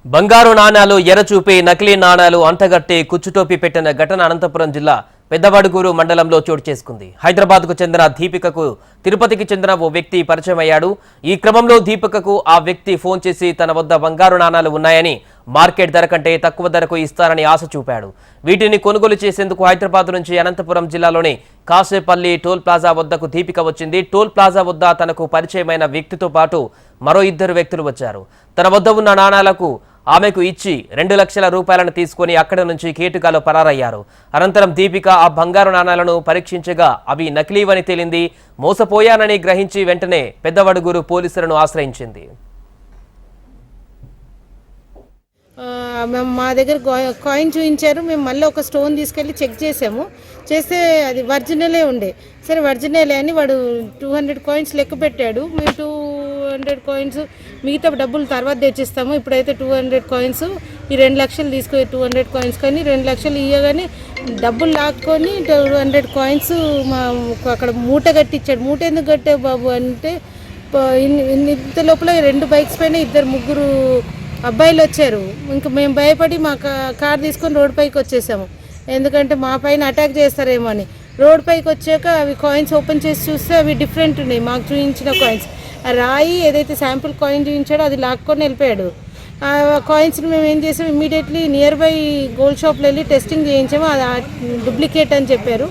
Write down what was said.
బంగారు నాణాలు ఎరచూపి నకిలీ నాణాలు అంటగట్టి కుచ్చుటోపి పెట్టిన ఘటన అనంతపురం జిల్లా పెద్దవడుగూరు మండలంలో చోటు చేసుకుంది. హైదరాబాద్కు చెందిన దీపికకు తిరుపతికి చెందిన ఓ వ్యక్తి పరిచయం అయ్యాడు. ఈ క్రమంలో దీపికకు ఆ వ్యక్తి ఫోన్ చేసి తన వద్ద బంగారు నాణాలు ఉన్నాయని, మార్కెట్ ధర కంటే తక్కువ ధరకు ఇస్తారని ఆశ చూపాడు. వీటిని కొనుగోలు చేసేందుకు హైదరాబాద్ నుంచి అనంతపురం జిల్లాలోని కాసేపల్లి టోల్ ప్లాజా వద్దకు దీపిక వచ్చింది. టోల్ ప్లాజా వద్ద తనకు పరిచయమైన వ్యక్తితో పాటు మరో 2 వ్యక్తులు వచ్చారు. తన వద్ద ఉన్న నాణాలకు ఆమెకు ఇచ్చి 2 లక్షల రూపాయలను తీసుకుని అక్కడి నుంచి కేటుగాలో పరారయ్యారు. అనంతరం దీపిక ఆ బంగారు నాణాలను పరీక్షించగా అవి నకిలీవని తేలింది. మోసపోయానని గ్రహించి వెంటనే పెద్దవడుగూరు పోలీసులను ఆశ్రయించింది. మా దగ్గర కాయిన్ చూపించారు. మేము మళ్ళీ ఒక స్టోన్ తీసుకెళ్ళి చెక్ చేసాము. చేస్తే అది ఒరిజినలే ఉండే. సరే ఒరిజినలే అని వాడు 200 కాయిన్స్ లెక్క పెట్టాడు. మేము 200 కాయిన్స్ మిగతా డబ్బులు తర్వాత తెచ్చిస్తాము, ఇప్పుడైతే 200 కాయిన్స్ ఈ 2 లక్షలు తీసుకొని 200 కాయిన్స్ కానీ 2 లక్షలు ఇవ్వగానే డబ్బులు లాక్కొని 200 కాయిన్స్ మా అక్కడ మూట కట్టించాడు. మూట ఎందుకు కట్టావు బాబు అంటే, ఇంత లోపల 2 బైక్స్ పైన 2-3 అబ్బాయిలు వచ్చారు. ఇంకా మేము భయపడి మా కార్ తీసుకొని రోడ్ పైకి వచ్చేసాము, ఎందుకంటే మా పైన అటాక్ చేస్తారేమో అని. రోడ్ పైకి వచ్చాక అవి కాయిన్స్ ఓపెన్ చేసి చూస్తే అవి డిఫరెంట్ ఉన్నాయి. మాకు చూపించిన కాయిన్స్ ఆ రాయి ఏదైతే శాంపుల్ కాయిన్ చూపించాడో అది లాక్కొని వెళ్ళిపోయాడు. ఆ కాయిన్స్ని మేము ఏం చేసాము, ఇమీడియట్లీ నియర్ బై గోల్డ్ షాప్లో వెళ్ళి టెస్టింగ్ చేయించాము. అది డూప్లికేట్ అని చెప్పారు.